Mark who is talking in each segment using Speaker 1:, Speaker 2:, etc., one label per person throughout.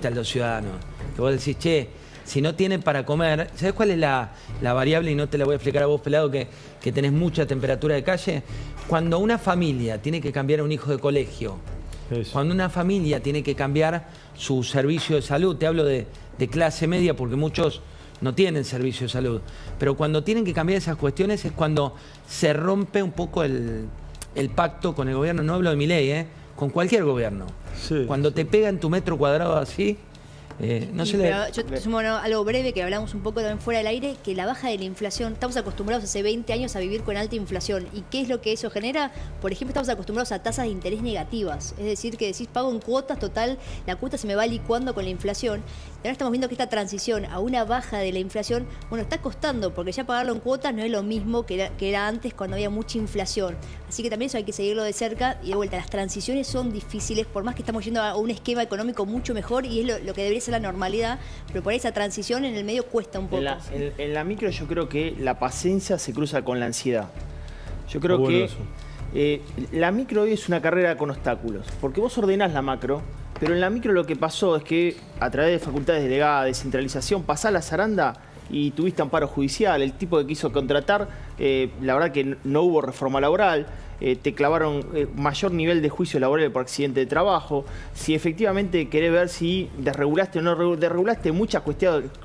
Speaker 1: cuesta a los ciudadanos. Que vos decís, che, si no tienen para comer, ¿sabés cuál es la variable? Y no te la voy a explicar a vos, pelado, que tenés mucha temperatura de calle. Cuando una familia tiene que cambiar a un hijo de colegio, cuando una familia tiene que cambiar su servicio de salud, te hablo de clase media porque muchos no tienen servicio de salud, pero cuando tienen que cambiar esas cuestiones es cuando se rompe un poco el pacto con el gobierno. No hablo de Milei, con cualquier gobierno. Sí, cuando te pega en tu metro cuadrado así, no se le...
Speaker 2: Yo te sumo algo breve que hablamos un poco también fuera del aire, que la baja de la inflación, estamos acostumbrados hace 20 años a vivir con alta inflación. ¿Y qué es lo que eso genera? Por ejemplo, estamos acostumbrados a tasas de interés negativas, es decir, que decís pago en cuotas, total, la cuota se me va licuando con la inflación. Y ahora estamos viendo que esta transición a una baja de la inflación, bueno, está costando, porque ya pagarlo en cuotas no es lo mismo que era antes cuando había mucha inflación. Así que también eso hay que seguirlo de cerca y de vuelta, las transiciones son difíciles, por más que estamos yendo a un esquema económico mucho mejor y es lo que debería ser la normalidad, pero por ahí esa transición en el medio cuesta un poco.
Speaker 3: En la micro yo creo que la paciencia se cruza con la ansiedad. Yo creo que la micro hoy es una carrera con obstáculos, porque vos ordenás la macro, pero en la micro lo que pasó es que a través de facultades delegadas, descentralización, pasás la zaranda y tuviste amparo judicial. El tipo que quiso contratar, la verdad que no hubo reforma laboral, te clavaron mayor nivel de juicio laboral por accidente de trabajo. Si efectivamente querés ver si desregulaste o no desregulaste, muchas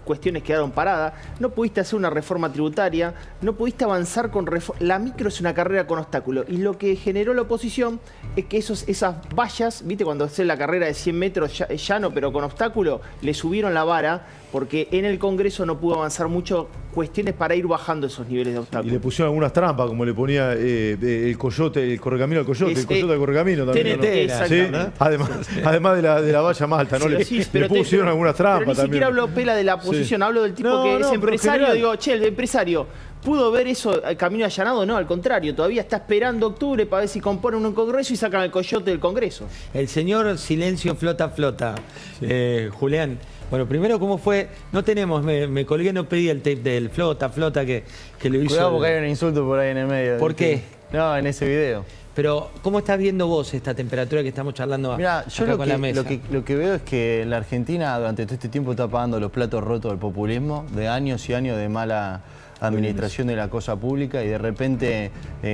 Speaker 3: cuestiones quedaron paradas. No pudiste hacer una reforma tributaria, no pudiste avanzar con reforma. La micro es una carrera con obstáculos. Y lo que generó la oposición es que esas vallas, ¿viste? Cuando haces la carrera de 100 metros llano pero con obstáculo, le subieron la vara porque en el Congreso no pudo avanzar mucho cuestiones para ir bajando esos niveles de obstáculos.
Speaker 4: Y le pusieron algunas trampas, como le ponía el coyote, el correcamino al coyote, el coyote al correcamino también.
Speaker 1: TNT,
Speaker 4: ¿Sí? Además de la valla más alta, ¿no?
Speaker 3: Sí,
Speaker 4: le pusieron algunas trampas
Speaker 3: pero ni
Speaker 4: también.
Speaker 3: siquiera hablo pela de la oposición, hablo del tipo que es empresario. Digo, che, el empresario ¿pudo ver eso, el camino allanado? No, al contrario, todavía está esperando octubre para ver si componen un congreso y sacan el coyote del Congreso.
Speaker 1: El señor Silencio Flota Flota, Julián. Bueno, primero, ¿cómo fue? No tenemos, me colgué, no pedí el tape del Flota que lo hizo.
Speaker 5: Cuidado porque hay un insulto por ahí en el medio.
Speaker 1: ¿Por qué?
Speaker 5: No, en ese video.
Speaker 1: Pero, ¿cómo estás viendo vos esta temperatura que estamos charlando acá con la mesa?
Speaker 5: Lo que veo es que la Argentina durante todo este tiempo está pagando los platos rotos del populismo, de años y años de mala administración de la cosa pública, y de repente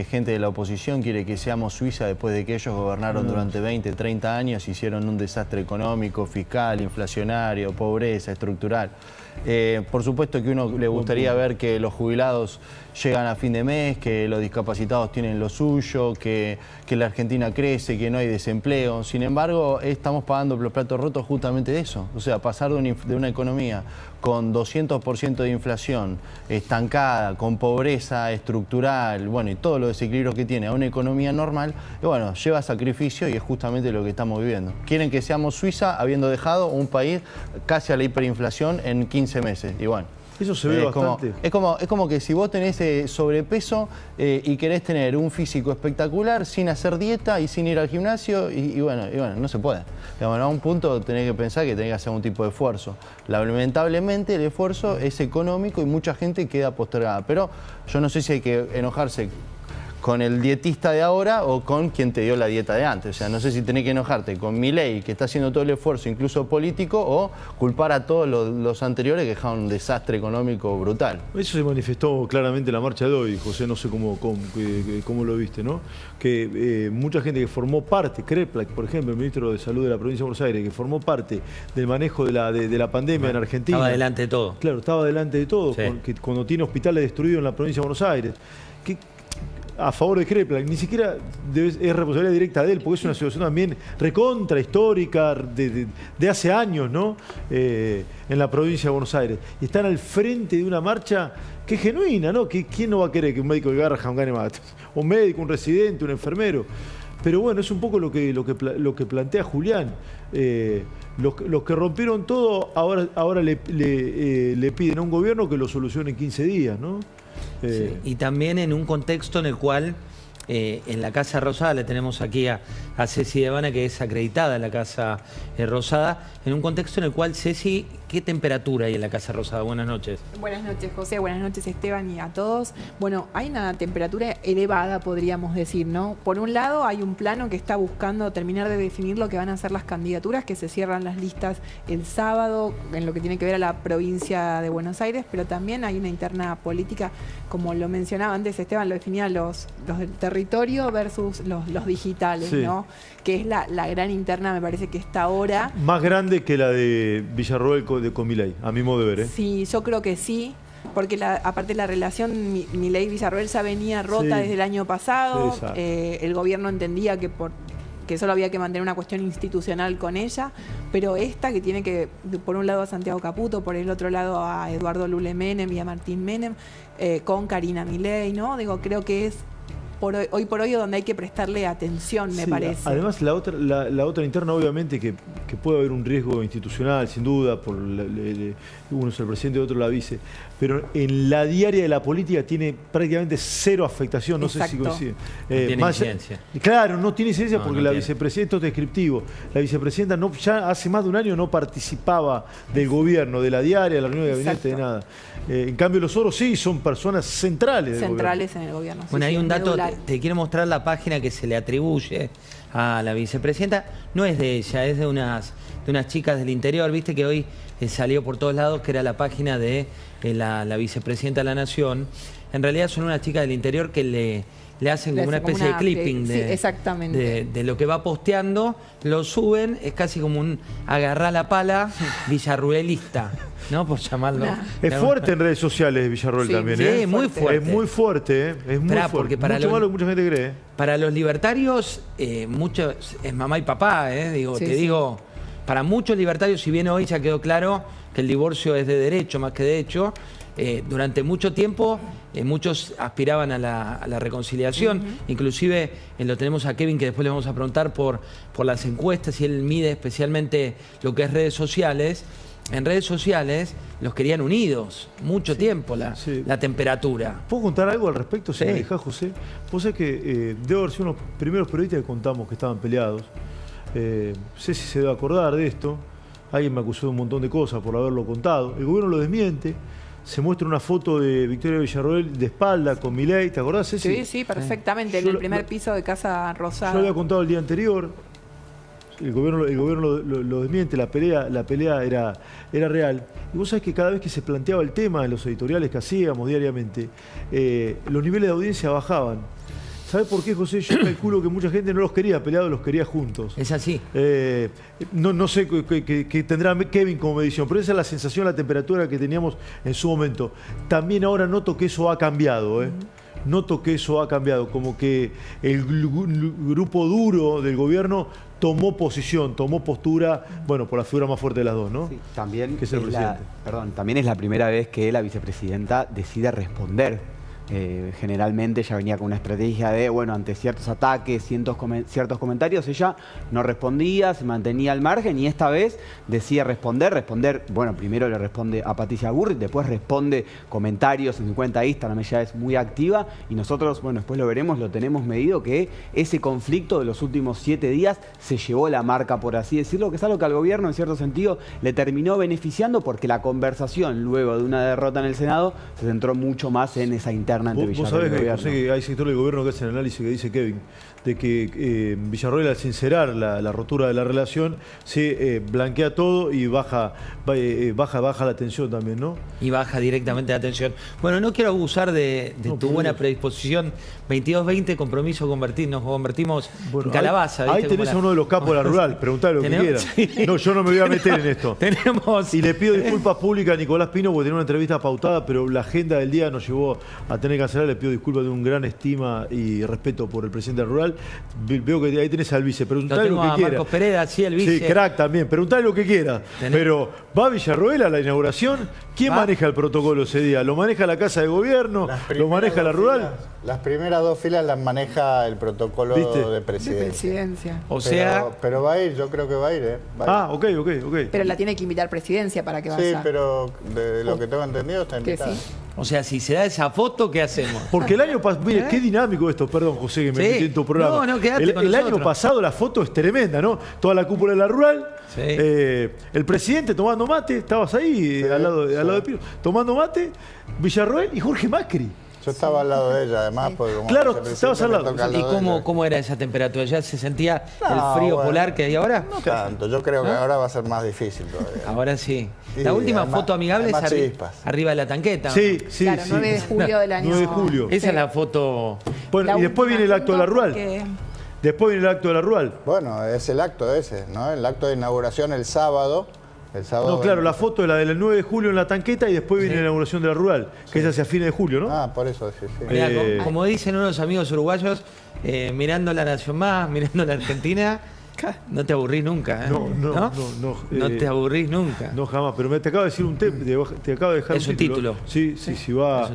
Speaker 5: gente de la oposición quiere que seamos Suiza después de que ellos gobernaron durante 20, 30 años, hicieron un desastre económico, fiscal, inflacionario, pobreza, estructural. Por supuesto que uno le gustaría ver que los jubilados llegan a fin de mes, que los discapacitados tienen lo suyo, que la Argentina crece, que no hay desempleo. Sin embargo, estamos pagando los platos rotos justamente de eso. O sea, pasar de una economía con 200% de inflación, estancada, con pobreza estructural, bueno, y todos los desequilibrios que tiene, a una economía normal, y bueno, lleva sacrificio y es justamente lo que estamos viviendo. Quieren que seamos Suiza habiendo dejado un país casi a la hiperinflación en 15 meses. Y bueno,
Speaker 4: eso se ve bastante.
Speaker 5: Es como que si vos tenés sobrepeso y querés tener un físico espectacular sin hacer dieta y sin ir al gimnasio, y bueno, no se puede. Digamos, a un punto tenés que pensar que tenés que hacer un tipo de esfuerzo. Lamentablemente el esfuerzo es económico y mucha gente queda postergada. Pero yo no sé si hay que enojarse con el dietista de ahora o con quien te dio la dieta de antes. O sea, no sé si tenés que enojarte con Milei, que está haciendo todo el esfuerzo, incluso político, o culpar a todos los anteriores que dejaron un desastre económico brutal.
Speaker 4: Eso se manifestó claramente en la marcha de hoy, José, no sé cómo lo viste, ¿no? Que mucha gente que formó parte, Kreplak, por ejemplo, el ministro de Salud de la provincia de Buenos Aires, que formó parte del manejo de la pandemia en Argentina.
Speaker 1: Estaba delante de todo.
Speaker 4: Claro, estaba delante de todo, sí. Cuando tiene hospitales destruidos en la provincia de Buenos Aires. A favor de Kreplak, ni siquiera es responsabilidad directa de él, porque es una situación también recontra histórica de hace años, ¿no? En la provincia de Buenos Aires. Y están al frente de una marcha que es genuina, ¿no? ¿Quién no va a querer que un médico de Garrahan gane más? Un médico, un residente, un enfermero. Pero bueno, es un poco lo que plantea Julián. Los que rompieron todo ahora le piden a un gobierno que lo solucione en 15 días, ¿no?
Speaker 1: Sí, y también en un contexto en el cual en la Casa Rosada. Le tenemos aquí a Ceci Devana, que es acreditada en la Casa Rosada, en un contexto en el cual, Ceci, ¿qué temperatura hay en la Casa Rosada? Buenas noches.
Speaker 6: Buenas noches, José. Buenas noches, Esteban, y a todos. Bueno, hay una temperatura elevada, podríamos decir, ¿no? Por un lado, hay un plano que está buscando terminar de definir lo que van a ser las candidaturas, que se cierran las listas el sábado, en lo que tiene que ver a la provincia de Buenos Aires, pero también hay una interna política, como lo mencionaba antes Esteban, lo definía los del territorio versus los digitales,
Speaker 4: sí,
Speaker 6: ¿no? Que es la gran interna, me parece que está ahora.
Speaker 4: Más grande que la de Villarroel con Milei, a mi modo de ver, ¿eh?
Speaker 6: Sí, yo creo que sí. Porque aparte la relación Milei-Villarroel ya venía rota, sí, desde el año pasado.
Speaker 4: Sí,
Speaker 6: el gobierno entendía que solo había que mantener una cuestión institucional con ella, pero esta que tiene que, por un lado a Santiago Caputo, por el otro lado a Eduardo Lule Menem y a Martín Menem, con Karina Milei, ¿no? Digo, creo que es hoy por hoy donde hay que prestarle atención, me parece.
Speaker 4: Además, la otra interna, obviamente, que puede haber un riesgo institucional, sin duda, por uno es el presidente y otro la vice, pero en la diaria de la política tiene prácticamente cero afectación, no sé si coincide.
Speaker 1: No tiene incidencia.
Speaker 4: Claro, no tiene incidencia porque
Speaker 1: no
Speaker 4: la
Speaker 1: tiene.
Speaker 4: vicepresidenta, esto es descriptivo, la vicepresidenta ya hace más de un año no participaba del gobierno, de la diaria, de la reunión de gabinete, de nada. En cambio, los otros sí son personas centrales del
Speaker 6: centrales
Speaker 4: gobierno.
Speaker 6: En el gobierno.
Speaker 1: Bueno,
Speaker 6: sí,
Speaker 1: hay un dato,
Speaker 6: medular.
Speaker 1: te quiero mostrar la página que se le atribuye a la vicepresidenta. No es de ella, es de unas chicas del interior. Viste que hoy salió por todos lados que era la página de la vicepresidenta de la Nación. En realidad son unas chicas del interior que le hacen como una especie de clipping
Speaker 6: sí, exactamente,
Speaker 1: de lo que va posteando, lo suben, es casi como un agarrar la pala villarruelista, ¿no? Por llamarlo.
Speaker 4: Es fuerte en redes sociales Villarroel también, ¿eh?
Speaker 1: Sí, muy fuerte.
Speaker 4: Es muy fuerte, ¿eh? Es muy fuerte.
Speaker 1: Porque para
Speaker 4: mucho más lo que mucha gente cree.
Speaker 1: Para los libertarios, muchos es mamá y papá, digo, para muchos libertarios, si bien hoy ya quedó claro que el divorcio es de derecho más que de hecho, durante mucho tiempo muchos aspiraban a la reconciliación. Inclusive lo tenemos a Kevin, que después le vamos a preguntar por las encuestas, y él mide especialmente lo que es redes sociales. En redes sociales los querían unidos mucho tiempo, la temperatura.
Speaker 4: ¿Puedo contar algo al respecto, si
Speaker 1: Sí.
Speaker 4: me dejás, José? Vos sabés que debo haber sido unos primeros periodistas que contamos que estaban peleados. Sé si se debe acordar de esto. Alguien me acusó de un montón de cosas por haberlo contado. El gobierno lo desmiente. Se muestra una foto de Victoria Villarroel de espalda con Milei. ¿Te acordás, Ceci?
Speaker 6: Sí, sí, perfectamente. En el primer piso de Casa Rosada.
Speaker 4: Yo lo había contado el día anterior. El gobierno lo desmiente, la pelea era real. Y vos sabés que cada vez que se planteaba el tema en los editoriales que hacíamos diariamente, los niveles de audiencia bajaban. ¿Sabés por qué, José? Yo calculo que mucha gente no los quería peleados, los quería juntos.
Speaker 1: Es así.
Speaker 4: No sé qué tendrá Kevin como medición, pero esa es la sensación, la temperatura que teníamos en su momento. También ahora noto que eso ha cambiado, Noto que eso ha cambiado, como que el grupo duro del gobierno tomó posición, tomó postura, bueno, por la figura más fuerte de las dos, ¿no?
Speaker 7: Sí, también
Speaker 4: que es el presidente.
Speaker 7: También es la primera vez que la vicepresidenta decide responder. Generalmente ella venía con una estrategia de, bueno, ante ciertos ataques, ciertos comentarios, ella no respondía, se mantenía al margen, y esta vez decide responder, bueno, primero le responde a Patricia Bullrich, después responde comentarios en su cuenta Instagram, ella es muy activa, y nosotros, bueno, después lo veremos, lo tenemos medido, que ese conflicto de los últimos 7 días se llevó la marca, por así decirlo, que es algo que al gobierno, en cierto sentido, le terminó beneficiando, porque la conversación, luego de una derrota en el Senado, se centró mucho más en esa interna.
Speaker 4: Vos sabés que hay sector del gobierno que hace el análisis que dice Kevin, de que Villarroel, al sincerar la rotura de la relación, se blanquea todo y baja la tensión también, ¿no?
Speaker 1: Y baja directamente la tensión. Bueno, no quiero abusar de tu buena predisposición. 22-20, compromiso, nos convertimos en calabaza.
Speaker 4: Ahí tenés a uno de los capos de la rural, preguntale lo que quiera.
Speaker 1: Sí.
Speaker 4: No, yo no me voy a meter en esto.
Speaker 1: Y
Speaker 4: le pido disculpas públicas a Nicolás Pino porque tenía una entrevista pautada, pero la agenda del día nos llevó a tener que cancelar. Le pido disculpas de un gran estima y respeto por el presidente rural. Veo que ahí tenés al vice, preguntale lo que quiera.
Speaker 1: Marcos Pereda, sí, el vice.
Speaker 4: Sí, crack también, preguntale lo que quiera. Pero ¿va Villarroel a la inauguración? ¿Quién maneja el protocolo ese día? ¿Lo maneja la Casa de Gobierno? ¿Lo maneja la rural?
Speaker 8: Las primeras 2 filas las maneja el protocolo de presidencia.
Speaker 1: O sea...
Speaker 8: Pero va a ir, yo creo que va a ir,
Speaker 4: Va a ir. Ok.
Speaker 6: Pero la tiene que invitar presidencia para que vaya.
Speaker 8: Sí, pero de lo que tengo entendido está invitada.
Speaker 6: Sí.
Speaker 1: O sea, si se da esa foto, ¿qué hacemos?
Speaker 4: Porque el año pasado, mire, qué dinámico esto, perdón José que me metí en tu programa.
Speaker 1: No, quédate con
Speaker 4: el año
Speaker 1: nosotros.
Speaker 4: pasado la foto es tremenda, ¿no? Toda la cúpula de la rural,
Speaker 1: Sí.
Speaker 4: El presidente tomando mate, estabas ahí, al lado de Pino, tomando mate, Villarroel y Jorge Macri.
Speaker 8: Yo estaba al lado de ella, además. Porque como
Speaker 4: Claro,
Speaker 8: vicepresidente
Speaker 4: estabas al
Speaker 8: me
Speaker 4: lado.
Speaker 8: toca al
Speaker 1: ¿Y
Speaker 8: de ella.
Speaker 1: cómo era esa temperatura? ¿Ya se sentía
Speaker 8: No,
Speaker 1: el frío
Speaker 8: bueno,
Speaker 1: polar que hay ahora?
Speaker 8: No tanto, yo creo que ahora va a ser más difícil todavía.
Speaker 1: Ahora sí.
Speaker 8: Sí,
Speaker 1: La última
Speaker 8: además-
Speaker 1: foto amigable es
Speaker 8: además chispas.
Speaker 1: arriba de la tanqueta.
Speaker 4: Sí, sí,
Speaker 6: Claro,
Speaker 4: sí.
Speaker 6: 9 de julio del año.
Speaker 4: 9 de julio.
Speaker 1: Esa es la foto.
Speaker 4: Bueno, y después viene el acto de la rural.
Speaker 6: Porque-
Speaker 4: Después viene el acto de la rural.
Speaker 8: Bueno, es el acto ese, ¿no? El acto de inauguración el sábado.
Speaker 4: No, claro, la foto es la del 9 de julio en la tanqueta y después viene la inauguración de la rural, que es hacia fines de julio, ¿no?
Speaker 8: Ah, por eso, sí.
Speaker 1: Mirá, como dicen unos amigos uruguayos, mirando la Nación Más, mirando la Argentina, no te aburrís nunca. ¿eh? No te aburrís nunca.
Speaker 4: No, jamás. Pero te acabo de decir un tema, te acabo de dejar
Speaker 1: Es un título.
Speaker 4: Sí, si va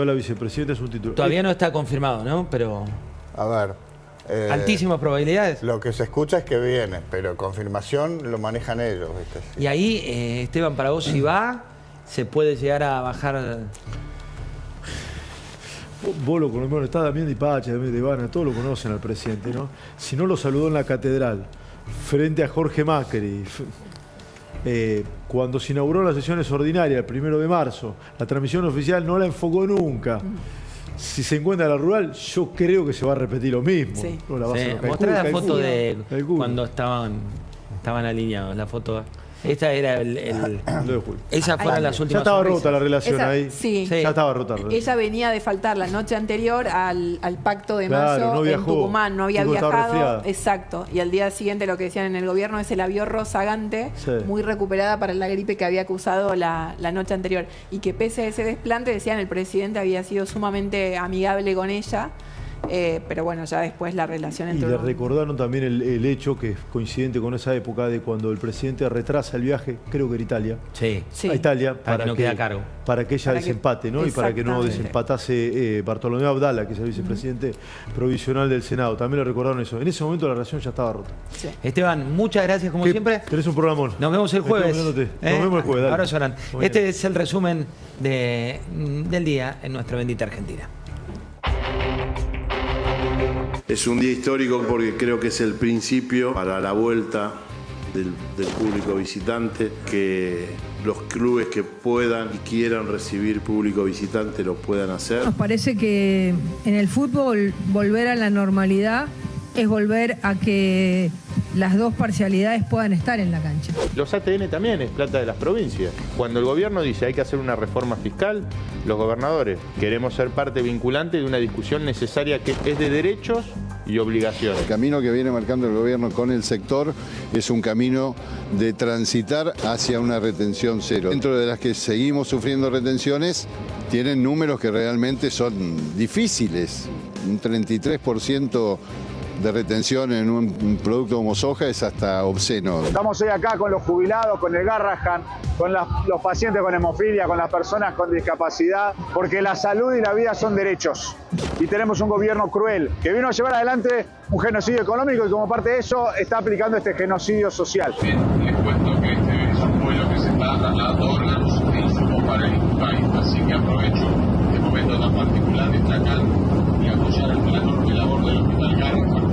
Speaker 4: la vicepresidenta es un título.
Speaker 1: Todavía no está confirmado, ¿no? Pero
Speaker 8: A ver.
Speaker 1: altísimas probabilidades.
Speaker 8: Lo que se escucha es que viene, pero confirmación lo manejan ellos, ¿viste?
Speaker 1: Y ahí, Esteban, para vos, si va, se puede llegar a bajar.
Speaker 4: Vos lo conocés, bueno, está Damián Di Pacha, Damián de Ivana, todos lo conocen al presidente, ¿no? Si no lo saludó en la catedral, frente a Jorge Macri, cuando se inauguró las sesiones ordinarias, el 1 de marzo, la transmisión oficial no la enfocó nunca. Si se encuentra la rural, yo creo que se va a repetir lo mismo.
Speaker 6: Sí.
Speaker 4: No la vas a calcular,
Speaker 1: Mostrá la foto
Speaker 4: calcula,
Speaker 1: de
Speaker 4: calcula.
Speaker 1: cuando estaban alineados, la foto. Esta era el
Speaker 4: 9 de julio.
Speaker 1: esas fueron las
Speaker 4: Ya
Speaker 1: últimas
Speaker 4: estaba
Speaker 1: sonrisas.
Speaker 4: rota la relación
Speaker 6: Esa-
Speaker 4: ahí.
Speaker 6: sí.
Speaker 4: Ya estaba rota la relación.
Speaker 6: Ella venía de faltar la noche anterior al pacto de
Speaker 4: Claro,
Speaker 6: marzo
Speaker 4: no
Speaker 6: en
Speaker 4: viajó.
Speaker 6: Tucumán, no había
Speaker 4: Tucumán estaba
Speaker 6: viajado.
Speaker 4: resfriada.
Speaker 6: Exacto. Y al día siguiente lo que decían en el gobierno es se la vio rozagante,
Speaker 4: Sí.
Speaker 6: muy recuperada para la gripe que había acusado la noche anterior. Y que pese a ese desplante, decían el presidente había sido sumamente amigable con ella. Pero bueno, ya después la relación
Speaker 4: Y
Speaker 6: entre
Speaker 4: le
Speaker 6: uno-
Speaker 4: recordaron también el hecho que es coincidente con esa época de cuando el presidente retrasa el viaje, creo que era Italia,
Speaker 1: Sí.
Speaker 6: Sí.
Speaker 4: a Italia,
Speaker 1: Para que no quede a cargo.
Speaker 4: para que ella
Speaker 6: Para que-
Speaker 4: desempate, ¿no? Y para que no
Speaker 6: Exactamente.
Speaker 4: desempatase Bartolomé Abdala, que es el vicepresidente provisional del Senado. También le recordaron eso. En ese momento la relación ya estaba rota.
Speaker 6: Sí.
Speaker 1: Esteban, muchas gracias como
Speaker 4: ¿Qué?
Speaker 1: siempre.
Speaker 4: Tenés un programón.
Speaker 1: Nos vemos el
Speaker 4: Me estoy
Speaker 1: jueves.
Speaker 4: mirándote. Nos vemos el jueves, dale.
Speaker 1: Abrazo grande.
Speaker 4: Muy
Speaker 1: Este
Speaker 4: bien.
Speaker 1: es el resumen del día en nuestra bendita Argentina.
Speaker 9: Es un día histórico porque creo que es el principio para la vuelta del público visitante, que los clubes que puedan y quieran recibir público visitante lo puedan hacer.
Speaker 10: Nos parece que en el fútbol volver a la normalidad es volver a que las dos parcialidades puedan estar en la cancha.
Speaker 11: Los ATN también es plata de las provincias. Cuando el gobierno dice hay que hacer una reforma fiscal, los gobernadores queremos ser parte vinculante de una discusión necesaria que es de derechos y obligaciones.
Speaker 12: El camino que viene marcando el gobierno con el sector es un camino de transitar hacia una retención cero. Dentro de las que seguimos sufriendo retenciones, tienen números que realmente son difíciles. Un 33% de retención en un producto como soja es hasta obsceno.
Speaker 13: Estamos hoy acá con los jubilados, con el Garrahan, con los pacientes con hemofilia, con las personas con discapacidad, porque la salud y la vida son derechos. Y tenemos un gobierno cruel que vino a llevar adelante un genocidio económico y como parte de eso está aplicando este genocidio social.
Speaker 14: Les cuento que este es un vuelo que se está trasladando órganos e insumos para el país, así que aprovecho este momento tan particular de destacar y apoyar la enorme labor del Hospital Garrahan.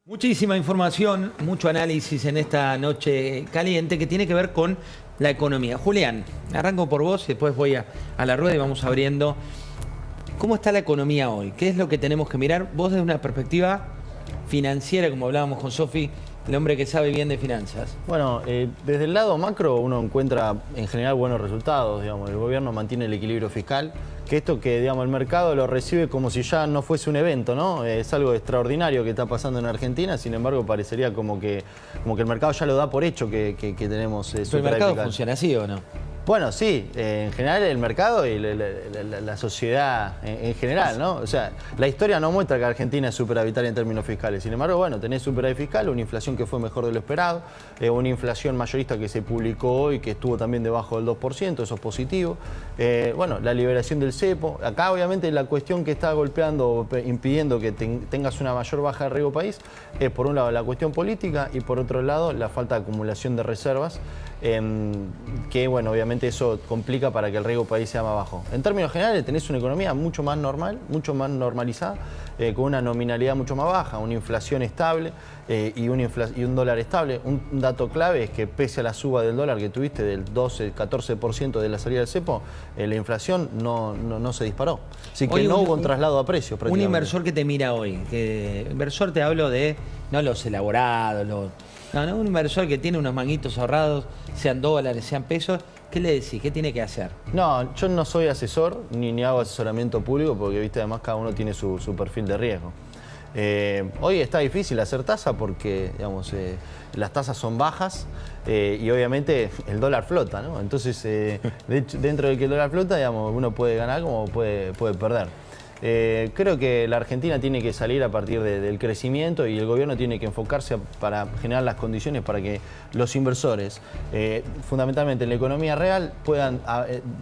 Speaker 1: Muchísima información, mucho análisis en esta noche caliente que tiene que ver con la economía. Julián, arranco por vos y después voy a la rueda y vamos abriendo. ¿Cómo está la economía hoy? ¿Qué es lo que tenemos que mirar? Vos desde una perspectiva financiera, como hablábamos con Sofi, el hombre que sabe bien de finanzas.
Speaker 5: Bueno, desde el lado macro uno encuentra en general buenos resultados, digamos. El gobierno mantiene el equilibrio fiscal, que esto que, digamos, el mercado lo recibe como si ya no fuese un evento, ¿no? Es algo extraordinario que está pasando en Argentina, sin embargo parecería como que el mercado ya lo da por hecho que tenemos
Speaker 1: ¿Pero el
Speaker 5: superávit
Speaker 1: mercado
Speaker 5: fiscal.
Speaker 1: funciona así o no?
Speaker 5: Bueno, sí, en general el mercado y la sociedad en general, ¿no? O sea, la historia no muestra que Argentina es superavitaria en términos fiscales. Sin embargo, bueno, tenés superávit fiscal, una inflación que fue mejor de lo esperado, una inflación mayorista que se publicó hoy, que estuvo también debajo del 2%, eso es positivo. Bueno, la liberación del cepo. Acá, obviamente, la cuestión que está golpeando, impidiendo que tengas una mayor baja de riesgo país, es por un lado la cuestión política y por otro lado la falta de acumulación de reservas. que bueno, obviamente eso complica para que el riesgo país sea más bajo. En términos generales tenés una economía mucho más normal, mucho más normalizada, con una nominalidad mucho más baja, una inflación estable y un dólar estable. Un dato clave es que pese a la suba del dólar que tuviste del 12-14% de la salida del cepo, la inflación no se disparó. Así que no hubo un traslado a precios.
Speaker 1: Un inversor que te mira hoy, inversor te hablo de no los elaborados, no, un inversor que tiene unos manguitos ahorrados, sean dólares, sean pesos, ¿qué le decís? ¿Qué tiene que hacer?
Speaker 5: No, yo no soy asesor ni hago asesoramiento público porque, viste, además cada uno tiene su perfil de riesgo. Hoy está difícil hacer tasa porque, digamos, las tasas son bajas y obviamente el dólar flota, ¿no? Entonces, dentro de que el dólar flota, digamos, uno puede ganar como puede perder. Creo que la Argentina tiene que salir a partir del crecimiento y el gobierno tiene que enfocarse para generar las condiciones para que los inversores, fundamentalmente en la economía real, puedan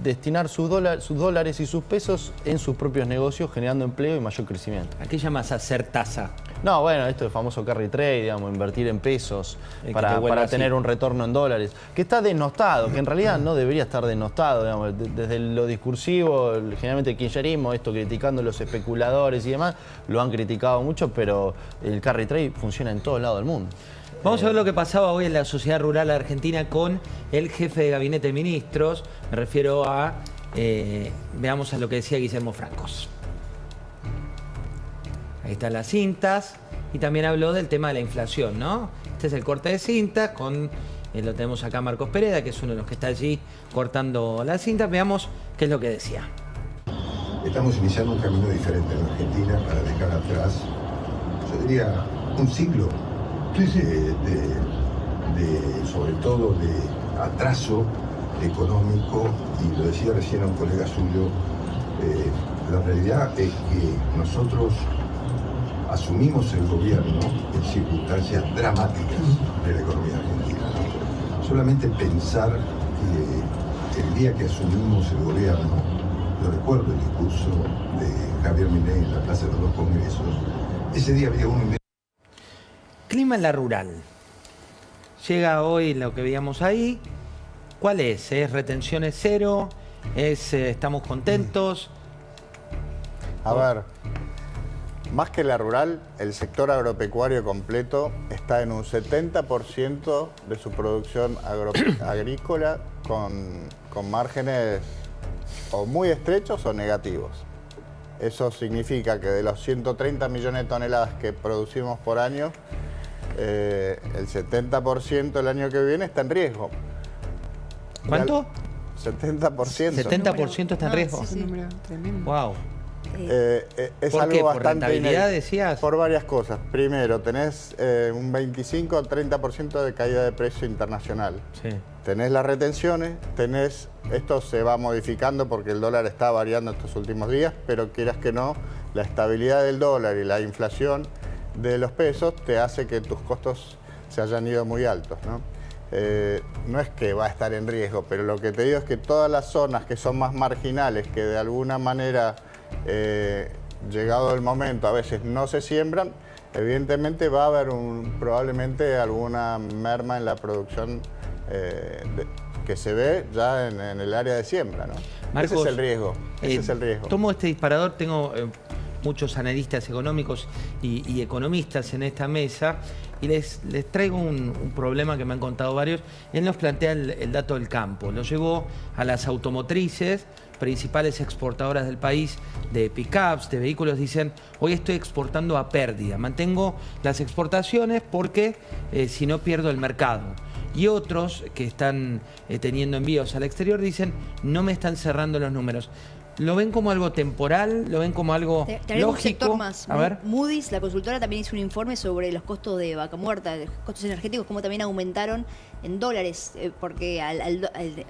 Speaker 5: destinar sus dólares y sus pesos en sus propios negocios, generando empleo y mayor crecimiento.
Speaker 1: ¿A qué llamas hacer tasa?
Speaker 5: No, bueno, esto es famoso carry trade, digamos, invertir en pesos para tener un retorno en dólares, que está denostado, que en realidad no debería estar denostado, digamos, desde lo discursivo, generalmente el kirchnerismo, esto criticando los especuladores y demás, lo han criticado mucho, pero el carry trade funciona en todos lados del mundo.
Speaker 1: Vamos a ver lo que pasaba hoy en la sociedad rural argentina con el jefe de gabinete de ministros, me refiero a, veamos a lo que decía Guillermo Francos. Ahí están las cintas y también habló del tema de la inflación, ¿no? Este es el corte de cintas con, lo tenemos acá Marcos Pereda, que es uno de los que está allí cortando las cintas. Veamos qué es lo que decía.
Speaker 15: Estamos iniciando un camino diferente en Argentina para dejar atrás, yo diría, un siglo sobre todo de atraso económico, y lo decía recién un colega suyo, la realidad es que nosotros asumimos el gobierno en circunstancias dramáticas de la economía argentina. Solamente pensar que el día que asumimos el gobierno, yo recuerdo el discurso de Javier Milei en la Plaza de los Dos Congresos, ese día había uno...
Speaker 1: Clima en la rural. Llega hoy lo que veíamos ahí. ¿Cuál es? ¿Es retenciones cero? ¿Estamos contentos?
Speaker 8: A ver, más que la rural, el sector agropecuario completo está en un 70% de su producción agrícola con márgenes o muy estrechos o negativos. Eso significa que de los 130 millones de toneladas que producimos por año, el 70% el año que viene está en riesgo.
Speaker 1: ¿Cuánto?
Speaker 8: 70%.
Speaker 1: 70% está en riesgo.
Speaker 6: Sí, tremendo.
Speaker 1: Wow.
Speaker 8: Es
Speaker 1: ¿Por
Speaker 8: algo
Speaker 1: qué? ¿Por
Speaker 8: bastante
Speaker 1: rentabilidad decías?
Speaker 8: Por varias cosas. Primero, tenés un 25 o 30% de caída de precio internacional.
Speaker 1: Sí.
Speaker 8: Tenés las retenciones, esto se va modificando porque el dólar está variando estos últimos días, pero quieras que no, la estabilidad del dólar y la inflación de los pesos te hace que tus costos se hayan ido muy altos, ¿no? No es que va a estar en riesgo, pero lo que te digo es que todas las zonas que son más marginales, que de alguna manera, llegado el momento, a veces no se siembran, evidentemente va a haber probablemente alguna merma en la producción que se ve ya en el área de siembra, ¿no?
Speaker 1: Marcos,
Speaker 8: ese es el riesgo. Ese es el riesgo.
Speaker 1: Tomo este disparador, tengo muchos analistas económicos y economistas en esta mesa y les traigo un problema que me han contado varios. Él nos plantea el dato del campo, lo llevó a las automotrices, principales exportadoras del país de pickups, de vehículos, dicen, hoy estoy exportando a pérdida, mantengo las exportaciones porque si no pierdo el mercado. Y otros que están teniendo envíos al exterior dicen, no me están cerrando los números. ¿Lo ven como algo temporal? ¿Lo ven como algo lógico?
Speaker 2: Un sector más.
Speaker 1: A ver.
Speaker 2: Moody's, la consultora, también hizo un informe sobre los costos de vaca muerta, los costos energéticos, cómo también aumentaron en dólares, porque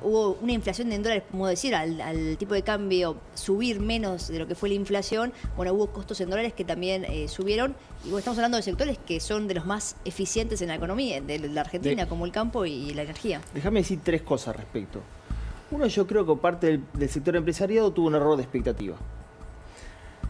Speaker 2: hubo una inflación en dólares, como decir, al tipo de cambio subir menos de lo que fue la inflación, bueno, hubo costos en dólares que también subieron. Y bueno, estamos hablando de sectores que son de los más eficientes en la economía de la Argentina, como el campo y la energía.
Speaker 3: Déjame decir tres cosas al respecto. Uno, yo creo que parte del sector empresariado tuvo un error de expectativa.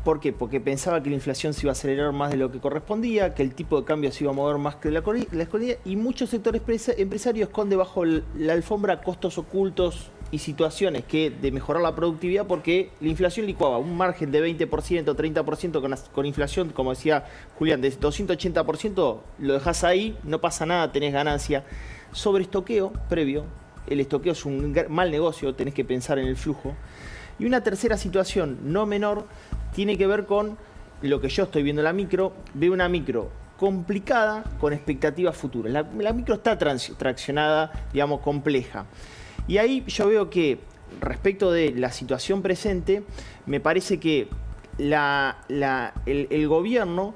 Speaker 3: ¿Por qué? Porque pensaba que la inflación se iba a acelerar más de lo que correspondía, que el tipo de cambio se iba a mover más que la escondida, y muchos sectores empresarios esconden bajo la alfombra costos ocultos y situaciones que de mejorar la productividad, porque la inflación licuaba un margen de 20%, 30% con inflación, como decía Julián, de 280%, lo dejás ahí, no pasa nada, tenés ganancia. Sobre estoqueo previo, el estoqueo es un mal negocio, tenés que pensar en el flujo. Y una tercera situación no menor tiene que ver con lo que yo estoy viendo en la micro. Veo una micro complicada con expectativas futuras. La micro está traccionada, digamos, compleja. Y ahí yo veo que, respecto de la situación presente, me parece que el gobierno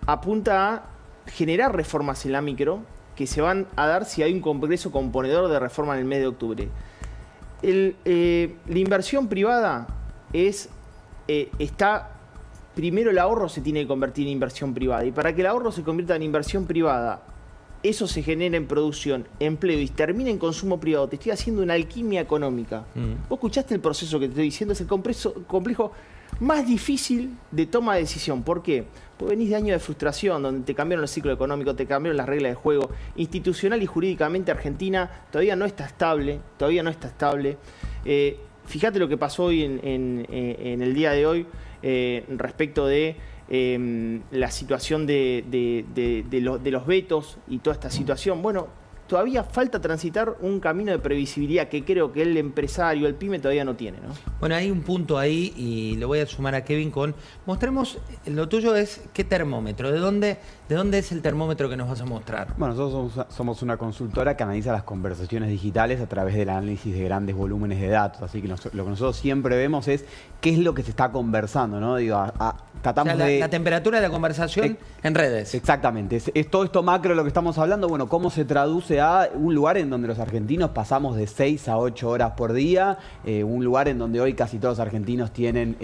Speaker 3: apunta a generar reformas en la micro que se van a dar si hay un congreso componedor de reforma en el mes de octubre. La inversión privada primero el ahorro se tiene que convertir en inversión privada, y para que el ahorro se convierta en inversión privada, eso se genera en producción, empleo y termina en consumo privado. Te estoy haciendo una alquimia económica. Vos escuchaste el proceso que te estoy diciendo, es el complejo más difícil de toma de decisión. ¿Por qué? Porque venís de años de frustración, donde te cambiaron el ciclo económico, te cambiaron las reglas de juego. Institucional y jurídicamente Argentina todavía no está estable, Fíjate lo que pasó hoy en el día de hoy respecto de la situación de los vetos y toda esta situación. Bueno, todavía falta transitar un camino de previsibilidad que creo que el empresario, el pyme todavía no tiene, ¿no?
Speaker 1: Bueno, hay un punto ahí y lo voy a sumar a Kevin con... Mostremos, lo tuyo es ¿qué termómetro? ¿De dónde es el termómetro que nos vas a mostrar?
Speaker 7: Bueno, nosotros somos una consultora que analiza las conversaciones digitales a través del análisis de grandes volúmenes de datos. Así que lo que nosotros siempre vemos es qué es lo que se está conversando, ¿no? Digo, tratamos
Speaker 1: la temperatura de la conversación en redes.
Speaker 7: Exactamente. Es todo esto macro lo que estamos hablando. Bueno, cómo se traduce a un lugar en donde los argentinos pasamos de 6 a 8 horas por día, un lugar en donde hoy casi todos los argentinos tienen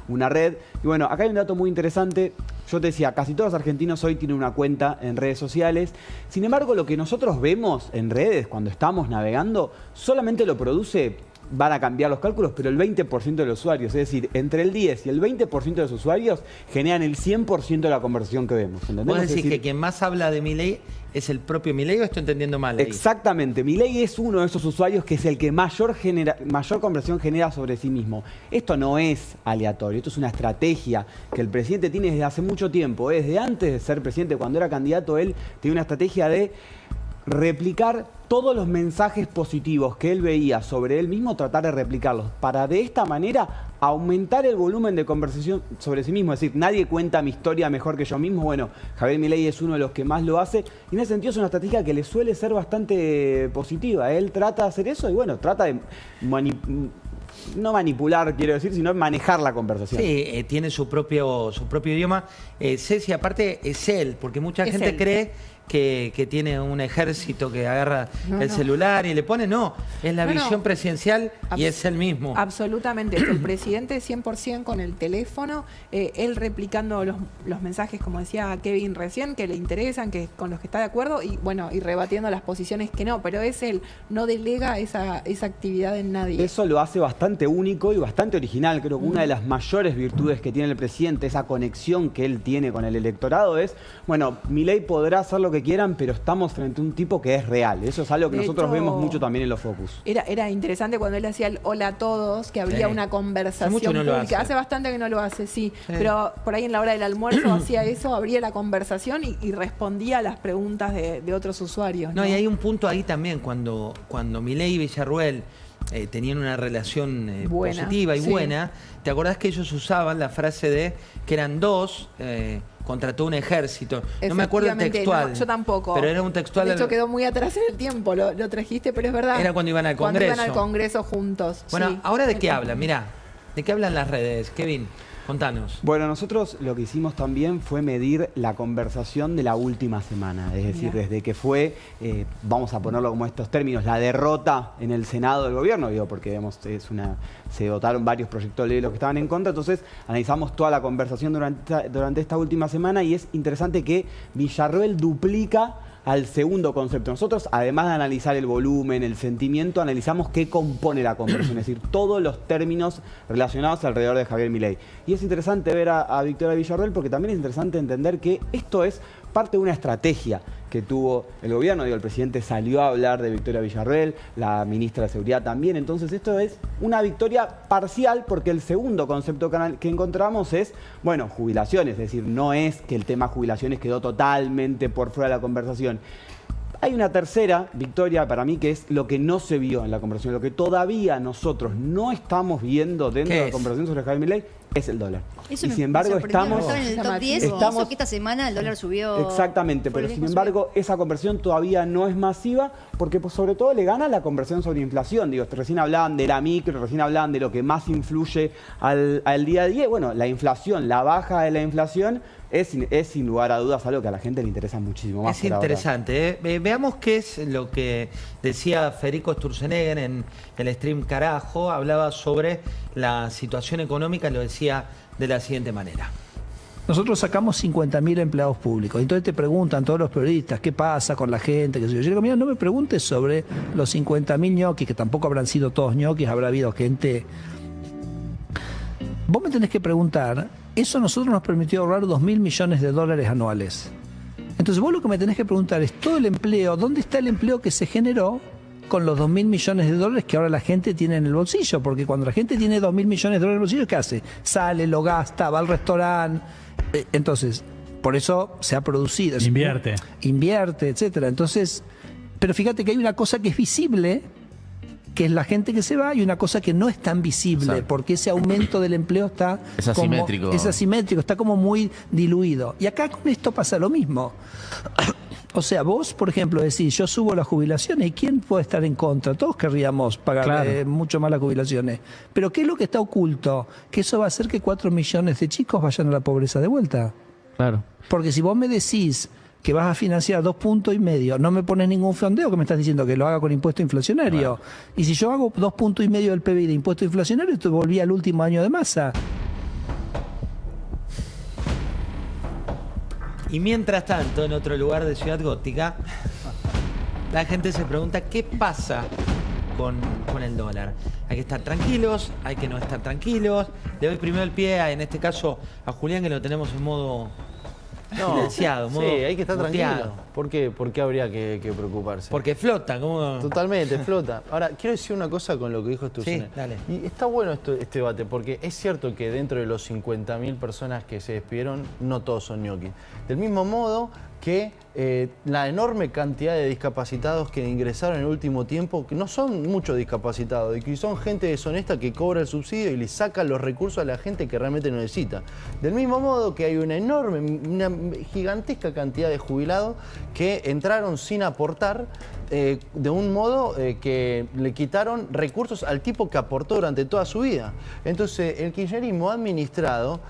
Speaker 7: una red. Y bueno, acá hay un dato muy interesante. Yo te decía, casi todos los argentinos hoy tienen una cuenta en redes sociales. Sin embargo, lo que nosotros vemos en redes cuando estamos navegando solamente lo produce... Van a cambiar los cálculos, pero el 20% de los usuarios, es decir, entre el 10 y el 20% de los usuarios generan el 100% de la conversación que vemos.
Speaker 1: ¿Vos decís que quien más habla de Milei es el propio Milei o estoy entendiendo mal ahí?
Speaker 7: Exactamente. Milei es uno de esos usuarios que es el que mayor conversación genera sobre sí mismo. Esto no es aleatorio, esto es una estrategia que el presidente tiene desde hace mucho tiempo. Desde antes de ser presidente, cuando era candidato, él tenía una estrategia de replicar todos los mensajes positivos que él veía sobre él mismo, tratar de replicarlos, para de esta manera aumentar el volumen de conversación sobre sí mismo. Es decir, nadie cuenta mi historia mejor que yo mismo. Bueno, Javier Milei es uno de los que más lo hace, y en ese sentido es una estrategia que le suele ser bastante positiva. Él trata de hacer eso y bueno, trata de no manipular, quiero decir, sino manejar la conversación.
Speaker 1: Sí, tiene su propio idioma. Ceci, aparte, es él, porque mucha gente cree que tiene un ejército que agarra el celular y le pone, es la visión presidencial y es él mismo.
Speaker 6: Absolutamente, el presidente 100% con el teléfono, él replicando los mensajes, como decía Kevin recién, que le interesan, que con los que está de acuerdo, y bueno, y rebatiendo las posiciones que no, pero es él, no delega esa actividad en nadie.
Speaker 7: Eso lo hace bastante único y bastante original. Creo que una de las mayores virtudes que tiene el presidente, esa conexión que él tiene con el electorado, es, bueno, Milei podrá hacer lo que quieran, pero estamos frente a un tipo que es real. Eso es algo que nosotros vemos mucho también en los focus.
Speaker 6: Era interesante cuando él hacía el hola a todos, que habría una conversación pública. Hace bastante que no lo hace, sí. Pero por ahí en la hora del almuerzo hacía eso, abría la conversación y respondía a las preguntas de otros usuarios.
Speaker 1: Y hay un punto ahí también, cuando Milei y Villarruel tenían una relación positiva y buena, ¿te acordás que ellos usaban la frase de que eran dos contra todo un ejército? No me acuerdo el textual.
Speaker 6: No, yo tampoco.
Speaker 1: Pero era un textual.
Speaker 6: De hecho, quedó muy atrás en el tiempo, lo trajiste, pero es verdad.
Speaker 1: Era cuando iban al Congreso.
Speaker 6: Cuando iban al Congreso juntos.
Speaker 1: Bueno, ¿ahora de qué hablan? Mirá, ¿de qué hablan las redes? Kevin, contanos.
Speaker 7: Bueno, nosotros lo que hicimos también fue medir la conversación de la última semana. Es decir, desde que fue, vamos a ponerlo como estos términos, la derrota en el Senado del gobierno, porque digamos, se votaron varios proyectos de ley de los que estaban en contra. Entonces analizamos toda la conversación durante esta última semana, y es interesante que Villarruel duplica al segundo concepto. Nosotros, además de analizar el volumen, el sentimiento, analizamos qué compone la conversión, es decir, todos los términos relacionados alrededor de Javier Milei. Y es interesante ver a Victoria Villarroel porque también es interesante entender que esto es parte de una estrategia que tuvo el gobierno. Digo, el presidente salió a hablar de Victoria Villarroel, la ministra de Seguridad también. Entonces esto es una victoria parcial porque el segundo concepto que encontramos es, bueno, jubilaciones. Es decir, no es que el tema jubilaciones quedó totalmente por fuera de la conversación. Hay una tercera victoria para mí que es lo que no se vio en la conversación, lo que todavía nosotros no estamos viendo dentro de la conversación sobre Javier Milei es el dólar.
Speaker 2: Eso
Speaker 7: y sin embargo estamos
Speaker 2: en el top 10 estamos, que esta semana el dólar subió.
Speaker 7: Exactamente, pero sin embargo esa conversión todavía no es masiva porque pues, sobre todo le gana la conversión sobre inflación. Digo, recién hablaban de la micro, recién hablaban de lo que más influye al día a día. Y bueno, la inflación, la baja de la inflación es sin lugar a dudas algo que a la gente le interesa muchísimo más.
Speaker 1: Es interesante. Veamos qué es lo que decía Federico Sturzenegger en el stream Carajo. Hablaba sobre la situación económica, lo decía de la siguiente manera.
Speaker 16: Nosotros sacamos 50.000 empleados públicos. Entonces te preguntan todos los periodistas, ¿qué pasa con la gente? Yo digo, mira, no me preguntes sobre los 50.000 ñoquis, que tampoco habrán sido todos ñoquis, habrá habido gente. Vos me tenés que preguntar, eso a nosotros nos permitió ahorrar 2.000 millones de dólares anuales. Entonces vos lo que me tenés que preguntar es todo el empleo, ¿dónde está el empleo que se generó con los 2.000 millones de dólares que ahora la gente tiene en el bolsillo? Porque cuando la gente tiene 2.000 millones de dólares en el bolsillo, ¿qué hace? Sale, lo gasta, va al restaurante. Entonces, por eso se ha producido. Invierte, etcétera. Entonces, pero fíjate que hay una cosa que es visible, que es la gente que se va, y una cosa que no es tan visible, exacto, porque ese aumento del empleo está
Speaker 17: es asimétrico.
Speaker 16: Es asimétrico, está como muy diluido. Y acá con esto pasa lo mismo. O sea, vos, por ejemplo, decís, yo subo las jubilaciones, ¿y quién puede estar en contra? Todos querríamos pagar mucho más las jubilaciones. Pero ¿qué es lo que está oculto? Que eso va a hacer que 4 millones de chicos vayan a la pobreza de vuelta.
Speaker 17: Claro.
Speaker 16: Porque si vos me decís que vas a financiar 2,5 puntos, no me pones ningún fondeo, que me estás diciendo que lo haga con impuesto inflacionario. Claro. Y si yo hago 2,5 puntos del PBI de impuesto inflacionario, te volví al último año de Massa.
Speaker 1: Y mientras tanto, en otro lugar de Ciudad Gótica, la gente se pregunta qué pasa con el dólar. Hay que estar tranquilos, hay que no estar tranquilos. Le doy primero el pie, en este caso, a Julián, que lo tenemos en modo silenciado.
Speaker 5: Sí, hay que estar tranquilo. ¿Por qué habría que preocuparse?
Speaker 1: Porque flota. ¿Cómo?
Speaker 5: Totalmente, flota. Ahora, quiero decir una cosa con lo que dijo Sturzenegger.
Speaker 1: Sí, dale.
Speaker 5: Y está bueno este debate, porque es cierto que dentro de los 50.000 personas que se despidieron, no todos son ñoquis. Del mismo modo que la enorme cantidad de discapacitados que ingresaron en el último tiempo, que no son muchos discapacitados, y que son gente deshonesta que cobra el subsidio y le saca los recursos a la gente que realmente lo necesita. Del mismo modo que hay una gigantesca cantidad de jubilados que entraron sin aportar, de un modo que le quitaron recursos al tipo que aportó durante toda su vida. Entonces, el kirchnerismo ha administrado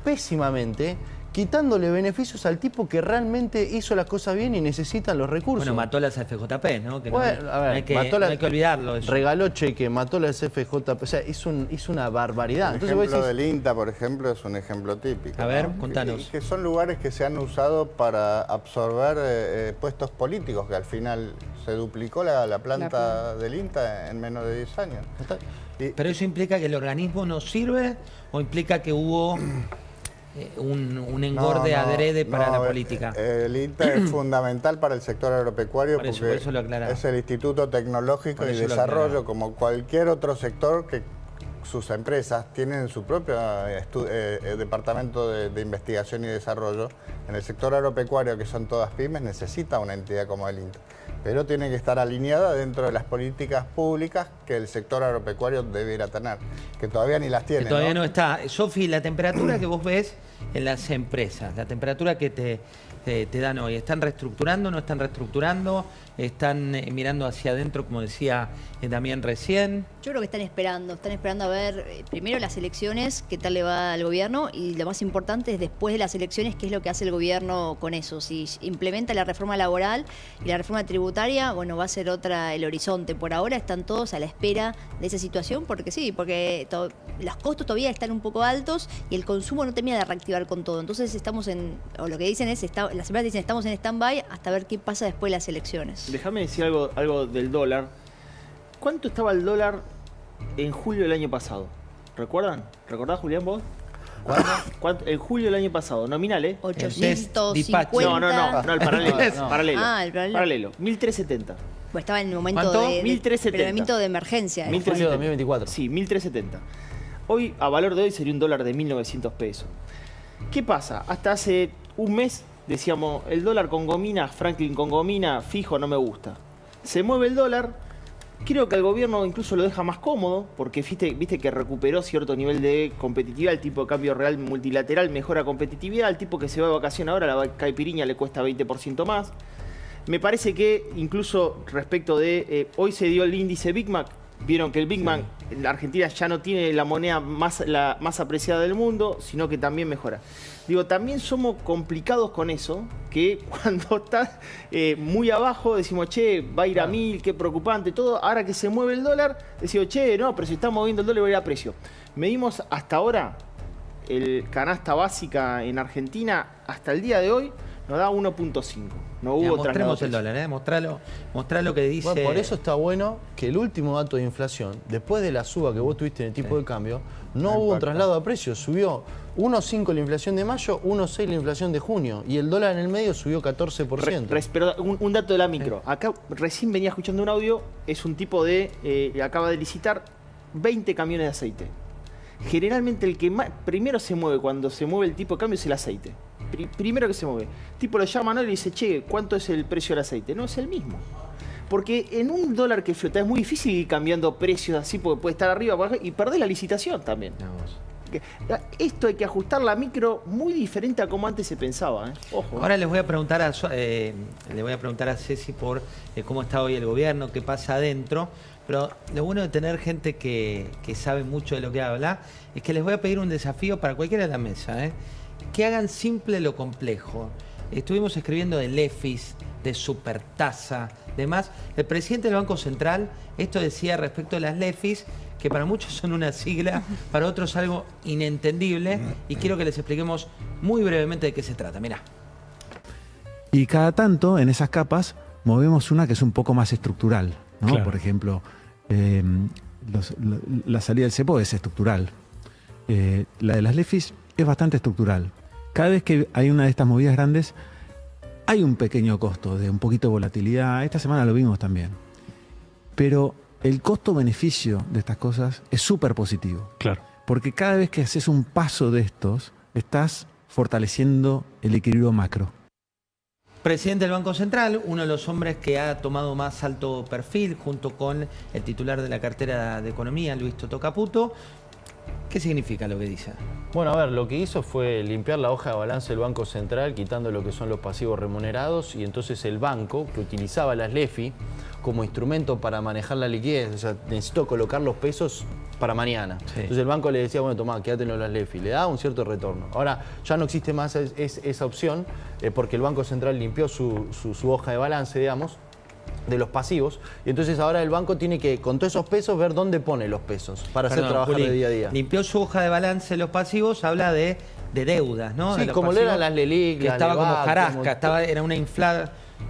Speaker 5: pésimamente, quitándole beneficios al tipo que realmente hizo las cosas bien y necesitan los recursos.
Speaker 1: Bueno, mató las FJP, ¿no? Que
Speaker 5: bueno,
Speaker 1: no hay que olvidarlo. Eso.
Speaker 5: Regaló cheque, mató las FJP. O sea, hizo una barbaridad.
Speaker 8: El ejemplo del INTA, por ejemplo, es un ejemplo típico.
Speaker 1: A ver, contanos.
Speaker 8: Que son lugares que se han usado para absorber puestos políticos, que al final se duplicó la planta del INTA en menos de 10 años.
Speaker 1: ¿Pero eso implica que el organismo no sirve o implica que hubo un engorde adrede para la política?
Speaker 8: El INTA es fundamental para el sector agropecuario porque es el Instituto Tecnológico y Desarrollo, como cualquier otro sector que sus empresas tienen su propio departamento de investigación y desarrollo. En el sector agropecuario, que son todas pymes, necesita una entidad como el INTA. Pero tiene que estar alineada dentro de las políticas públicas que el sector agropecuario debiera tener, que todavía ni las tiene.
Speaker 1: Que todavía no está. Sofi, la temperatura que vos ves en las empresas, la temperatura que te dan hoy, ¿están reestructurando, no están reestructurando? ¿Están mirando hacia adentro, como decía Damián recién?
Speaker 2: Yo creo que están esperando a ver primero las elecciones, qué tal le va al gobierno, y lo más importante es después de las elecciones, qué es lo que hace el gobierno con eso. Si implementa la reforma laboral y la reforma tributaria, bueno, va a ser el horizonte. Por ahora están todos a la espera de esa situación, porque los costos todavía están un poco altos y el consumo no termina de reactivar con todo. Entonces lo que dicen es, las empresas dicen estamos en stand-by hasta ver qué pasa después de las elecciones.
Speaker 3: Déjame decir algo del dólar. ¿Cuánto estaba el dólar en julio del año pasado? ¿Recuerdan? ¿Recordás, Julián, vos? ¿Cuánto? En julio del año pasado, nominal, ¿eh?
Speaker 2: 850.
Speaker 3: No, el paralelo. paralelo.
Speaker 2: Ah, el paralelo.
Speaker 3: 1370.
Speaker 2: Pues estaba en el momento
Speaker 3: ¿Cuánto?
Speaker 2: de
Speaker 3: 1370.
Speaker 2: de emergencia.
Speaker 3: 1370. 2024. Sí, 1370. Hoy, a valor de hoy, sería un dólar de 1.900 pesos. ¿Qué pasa? Hasta hace un mes decíamos, el dólar con gomina, Franklin con gomina, fijo, no me gusta. Se mueve el dólar, creo que al gobierno incluso lo deja más cómodo, porque viste que recuperó cierto nivel de competitividad, el tipo de cambio real multilateral mejora competitividad, el tipo que se va de vacaciones ahora, la caipiriña le cuesta 20% más. Me parece que incluso respecto de, hoy se dio el índice Big Mac, vieron que el Big Mac en la Argentina ya no tiene la moneda más apreciada del mundo, sino que también mejora. Digo, también somos complicados con eso, que cuando está muy abajo decimos, che, va a ir a 1000, qué preocupante, todo. Ahora que se mueve el dólar, decimos, che, no, pero si está moviendo el dólar va a ir a precio. Medimos hasta ahora el canasta básica en Argentina, hasta el día de hoy, nos da 1.5. No hubo
Speaker 1: mostremos el dólar, mostrá lo que dice.
Speaker 5: Bueno, por eso está bueno que el último dato de inflación, después de la suba que vos tuviste en el tipo de cambio, no hubo un traslado a precios. Subió 1.5 la inflación de mayo, 1.6 la inflación de junio. Y el dólar en el medio subió 14%.
Speaker 3: Pero un dato de la micro. Acá recién venía escuchando un audio, es un tipo de, acaba de licitar 20 camiones de aceite. Generalmente el que primero se mueve cuando se mueve el tipo de cambio es el aceite. Primero que se mueve. El tipo lo llama, ¿no? Y le dice, che, ¿cuánto es el precio del aceite? No, es el mismo. Porque en un dólar que flota es muy difícil ir cambiando precios así, porque puede estar arriba y perdés la licitación también. Esto hay que ajustar la micro muy diferente a como antes se pensaba, ¿eh? Ojo.
Speaker 1: Ahora les voy a preguntar a Ceci por cómo está hoy el gobierno, qué pasa adentro. Pero lo bueno de tener gente que sabe mucho de lo que habla es que les voy a pedir un desafío para cualquiera de la mesa, ¿eh? Que hagan simple lo complejo. Estuvimos escribiendo de LEFIs, de supertasa, demás. El presidente del Banco Central, esto decía respecto a las LEFIs, que para muchos son una sigla, para otros algo inentendible, y quiero que les expliquemos muy brevemente de qué se trata. Mirá.
Speaker 17: Y cada tanto, en esas capas, movemos una que es un poco más estructural, ¿no? Claro. Por ejemplo, la salida del cepo es estructural. La de las LEFIs es bastante estructural. Cada vez que hay una de estas movidas grandes, hay un pequeño costo de un poquito de volatilidad. Esta semana lo vimos también. Pero el costo-beneficio de estas cosas es súper positivo.
Speaker 18: Claro.
Speaker 17: Porque cada vez que haces un paso de estos, estás fortaleciendo el equilibrio macro.
Speaker 1: Presidente del Banco Central, uno de los hombres que ha tomado más alto perfil, junto con el titular de la cartera de Economía, Luis Toto Caputo. ¿Qué significa lo que dice?
Speaker 5: Bueno, a ver, lo que hizo fue limpiar la hoja de balance del Banco Central, quitando lo que son los pasivos remunerados, y entonces el banco, que utilizaba las LEFI como instrumento para manejar la liquidez, o sea, necesito colocar los pesos para mañana. Sí. Entonces el banco le decía, bueno, tomá, quédatelo en las LEFI, le da un cierto retorno. Ahora ya no existe más esa opción, porque el Banco Central limpió su hoja de balance, digamos, de los pasivos, y entonces ahora el banco tiene que, con todos esos pesos, ver dónde pone los pesos para hacer trabajar de día a día.
Speaker 1: Limpió su hoja de balance de los pasivos, habla de deudas, ¿no?
Speaker 5: Sí, como lo eran las LELIC,
Speaker 1: que estaba como jarasca,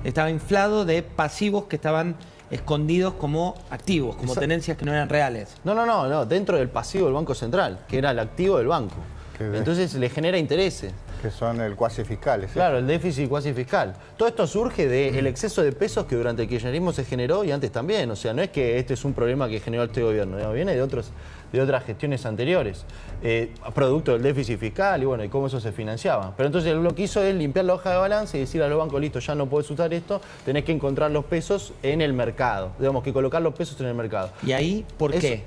Speaker 1: estaba inflado de pasivos que estaban escondidos como activos, como tenencias que no eran reales.
Speaker 5: No, dentro del pasivo del Banco Central, que era el activo del banco. Entonces le genera intereses.
Speaker 8: Que son el cuasi fiscal. ¿Sí?
Speaker 5: Claro, el déficit cuasi fiscal. Todo esto surge del exceso de pesos que durante el kirchnerismo se generó y antes también. O sea, no es que este es un problema que generó este gobierno, viene de otras gestiones anteriores. Producto del déficit fiscal y bueno, y cómo eso se financiaba. Pero entonces lo que hizo es limpiar la hoja de balance y decir a los bancos, listo, ya no podés usar esto, tenés que encontrar los pesos en el mercado. Digamos que colocar los pesos en el mercado.
Speaker 1: ¿Y ahí por qué?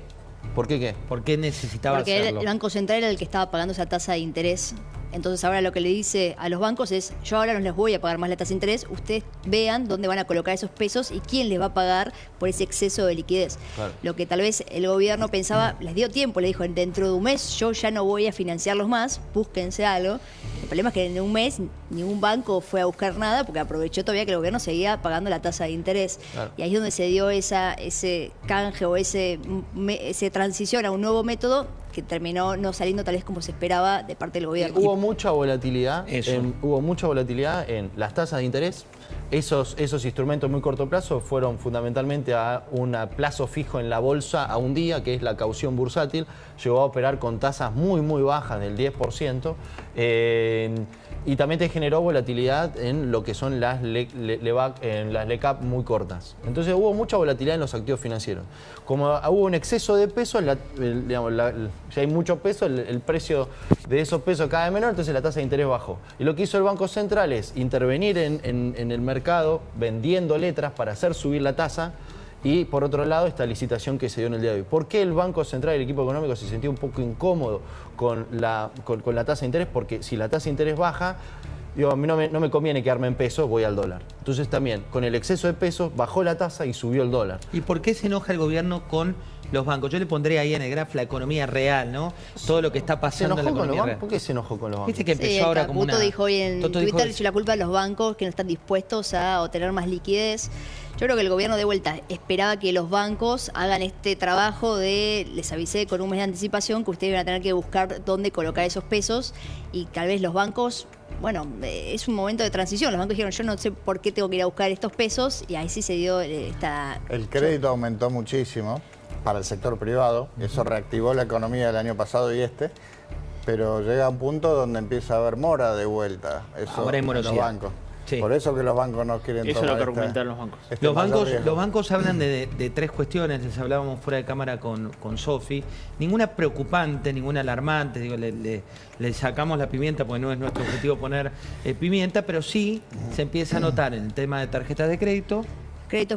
Speaker 5: ¿Por qué qué?
Speaker 1: ¿Por qué necesitaba
Speaker 2: Porque
Speaker 1: hacerlo?
Speaker 2: El Banco Central era el que estaba pagando esa tasa de interés. Entonces ahora lo que le dice a los bancos es, yo ahora no les voy a pagar más la tasa de interés, ustedes vean dónde van a colocar esos pesos y quién les va a pagar por ese exceso de liquidez. Claro. Lo que tal vez el gobierno pensaba, les dio tiempo, le dijo, dentro de un mes yo ya no voy a financiarlos más, búsquense algo. El problema es que en un mes ningún banco fue a buscar nada porque aprovechó todavía que el gobierno seguía pagando la tasa de interés.
Speaker 5: Claro.
Speaker 2: Y ahí es donde se dio ese canje o esa transición a un nuevo método que terminó no saliendo tal vez como se esperaba de parte del gobierno.
Speaker 5: Hubo mucha volatilidad en las tasas de interés. Esos instrumentos muy corto plazo fueron fundamentalmente a un plazo fijo en la bolsa a un día, que es la caución bursátil. Llegó a operar con tasas muy, muy bajas, del 10%. Y también te generó volatilidad en lo que son las LECAP muy cortas. Entonces hubo mucha volatilidad en los activos financieros. Como hubo un exceso de peso, si hay mucho peso, el precio de esos pesos cada vez menor, entonces la tasa de interés bajó. Y lo que hizo el Banco Central es intervenir en el mercado vendiendo letras para hacer subir la tasa. Y por otro lado, esta licitación que se dio en el día de hoy. ¿Por qué el Banco Central y el equipo económico se sintió un poco incómodo con la tasa de interés? Porque si la tasa de interés baja, a mí no me conviene quedarme en pesos, voy al dólar. Entonces también, con el exceso de pesos, bajó la tasa y subió el dólar.
Speaker 1: ¿Y por qué se enoja el gobierno con los bancos? Yo le pondré ahí en el grafo la economía real, ¿no? Todo lo que está pasando en la economía real.
Speaker 5: ¿Por qué se enojó con los bancos?
Speaker 1: Viste que empezó ahora como una...
Speaker 2: dijo hoy en
Speaker 1: Toto
Speaker 2: Twitter,
Speaker 1: dijo...
Speaker 2: la culpa de los bancos que no están dispuestos a obtener más liquidez. Yo creo que el gobierno de vuelta esperaba que los bancos hagan este trabajo de, les avisé con un mes de anticipación que ustedes van a tener que buscar dónde colocar esos pesos y tal vez los bancos, bueno, es un momento de transición. Los bancos dijeron, yo no sé por qué tengo que ir a buscar estos pesos y ahí sí se dio esta...
Speaker 8: El crédito aumentó muchísimo para el sector privado, eso reactivó la economía del año pasado y pero llega a un punto donde empieza a haber mora de vuelta. Eso
Speaker 1: ahora hay morosidad.
Speaker 8: en los bancos.
Speaker 1: Sí.
Speaker 8: Por eso que los bancos no quieren
Speaker 3: eso
Speaker 8: tomar
Speaker 3: es lo que argumentan los bancos.
Speaker 1: Los bancos hablan de tres cuestiones, les hablábamos fuera de cámara con Sofi, ninguna preocupante, ninguna alarmante, digo, le sacamos la pimienta porque no es nuestro objetivo poner pimienta, pero sí se empieza a notar en el tema de tarjetas de créditos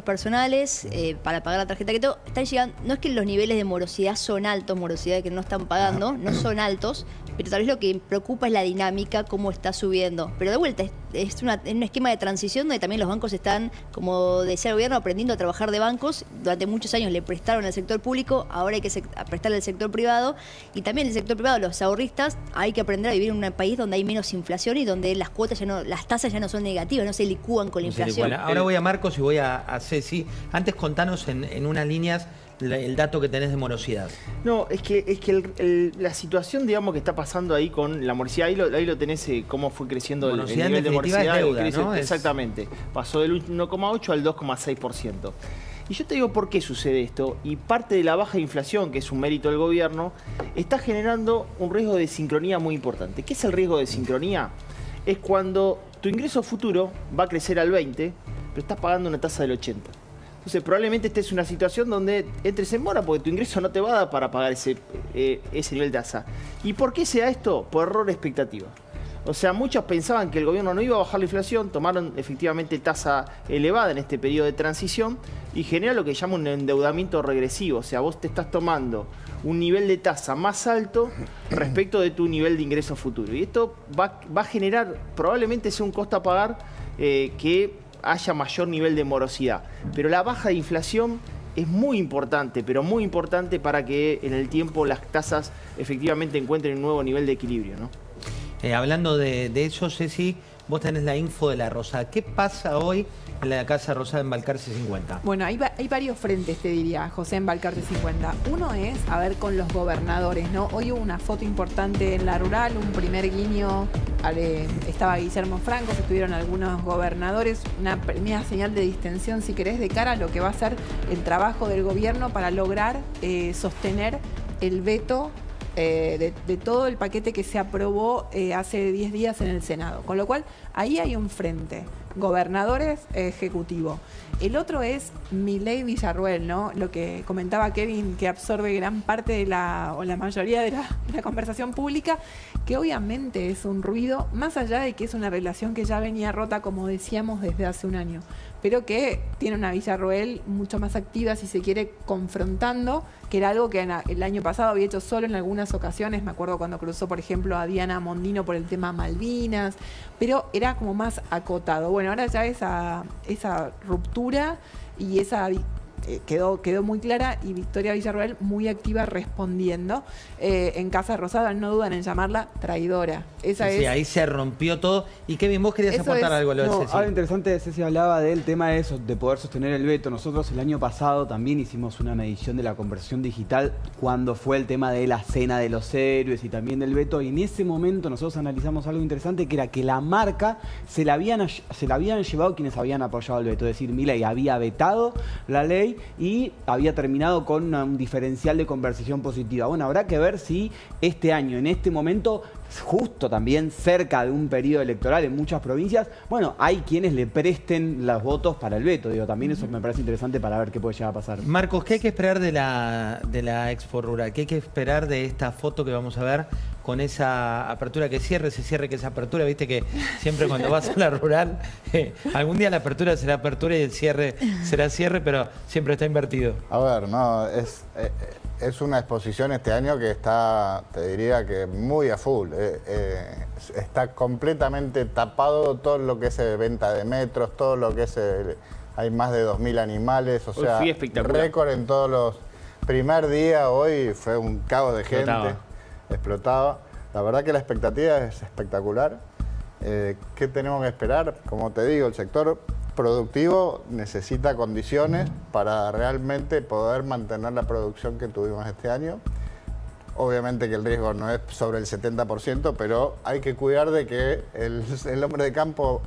Speaker 2: personales para pagar la tarjeta de crédito están llegando, no es que los niveles de morosidad son altos, morosidad que no están pagando, no son altos, pero tal vez lo que preocupa es la dinámica, cómo está subiendo. Pero de vuelta, es un esquema de transición donde también los bancos están, como decía el gobierno, aprendiendo a trabajar de bancos. Durante muchos años le prestaron al sector público, ahora hay que prestarle al sector privado. Y también el sector privado, los ahorristas, hay que aprender a vivir en un país donde hay menos inflación y donde las cuotas las tasas ya no son negativas, no se licúan con la inflación.
Speaker 1: Ahora voy a Marcos y voy a Ceci. Antes contanos en unas líneas el dato que tenés de morosidad.
Speaker 3: No, es que la situación, digamos, que está pasando ahí con la morosidad, ahí lo tenés, cómo fue creciendo el nivel de morosidad.
Speaker 1: Es deuda, ¿no?
Speaker 3: Exactamente. Pasó del 1,8 al 2,6%. Y yo te digo por qué sucede esto. Y parte de la baja inflación, que es un mérito del gobierno, está generando un riesgo de sincronía muy importante. ¿Qué es el riesgo de sincronía? Es cuando tu ingreso futuro va a crecer al 20, pero estás pagando una tasa del 80. Entonces probablemente esta es una situación donde entres en mora porque tu ingreso no te va a dar para pagar ese nivel de tasa. ¿Y por qué se da esto? Por error de expectativa. O sea, muchos pensaban que el gobierno no iba a bajar la inflación, tomaron efectivamente tasa elevada en este periodo de transición y genera lo que llama un endeudamiento regresivo. O sea, vos te estás tomando un nivel de tasa más alto respecto de tu nivel de ingreso futuro. Y esto va a generar, probablemente sea un costo a pagar que haya mayor nivel de morosidad. Pero la baja de inflación es muy importante, pero muy importante para que en el tiempo las tasas efectivamente encuentren un nuevo nivel de equilibrio, ¿no?
Speaker 1: Hablando de eso, Ceci, vos tenés la info de la Rosada. ¿Qué pasa hoy en la Casa Rosada en Balcarce 50?
Speaker 6: Bueno, hay varios frentes, te diría, José, en Balcarce 50. Uno es, a ver, con los gobernadores, ¿no? Hoy hubo una foto importante en la rural, un primer guiño, estaba Guillermo Franco, estuvieron algunos gobernadores, una primera señal de distensión, si querés, de cara a lo que va a ser el trabajo del gobierno para lograr sostener el veto de todo el paquete que se aprobó hace 10 días en el Senado. Con lo cual, ahí hay un frente. Gobernadores, ejecutivo. El otro es Milei Villarruel, ¿no? Lo que comentaba Kevin, que absorbe gran parte o la mayoría de la conversación pública, que obviamente es un ruido, más allá de que es una relación que ya venía rota, como decíamos, desde hace un año, pero que tiene una Villarroel mucho más activa, si se quiere, confrontando, que era algo que el año pasado había hecho solo en algunas ocasiones. Me acuerdo cuando cruzó, por ejemplo, a Diana Mondino por el tema Malvinas, pero era como más acotado. Bueno, ahora ya esa ruptura y esa quedó muy clara, y Victoria Villarruel muy activa respondiendo. En Casa Rosada no dudan en llamarla traidora.
Speaker 1: Sí, ahí se rompió todo. Y Kevin, vos querías aportar algo a lo de Ceci.
Speaker 7: Algo interesante, Ceci hablaba del tema de eso, de poder sostener el veto. Nosotros el año pasado también hicimos una medición de la conversión digital cuando fue el tema de la cena de los héroes y también del veto. Y en ese momento nosotros analizamos algo interesante, que era que la marca se la habían llevado quienes habían apoyado el veto. Es decir, Milei había vetado la ley y había terminado con un diferencial de conversión positiva. Bueno, habrá que ver si este año, en este momento, justo también cerca de un periodo electoral en muchas provincias, bueno, hay quienes le presten los votos para el veto. Digo, también eso me parece interesante para ver qué puede llegar a pasar.
Speaker 1: Marcos, ¿qué hay que esperar de la Expo Rural? ¿Qué hay que esperar de esta foto que vamos a ver con esa apertura que cierre, que esa apertura? Viste que siempre cuando vas a la rural, algún día la apertura será apertura y el cierre será cierre, pero siempre está invertido.
Speaker 8: A ver, no, es una exposición este año que está, te diría que muy a full. Está completamente tapado todo lo que es venta de metros, todo lo que es... hay más de 2.000 animales, o sea, récord en todos los... Primer día, hoy fue un caos de gente. Explotaba. La verdad que la expectativa es espectacular. ¿Qué tenemos que esperar? Como te digo, el sector productivo necesita condiciones para realmente poder mantener la producción que tuvimos este año. Obviamente que el riesgo no es sobre el 70%, pero hay que cuidar de que el hombre de campo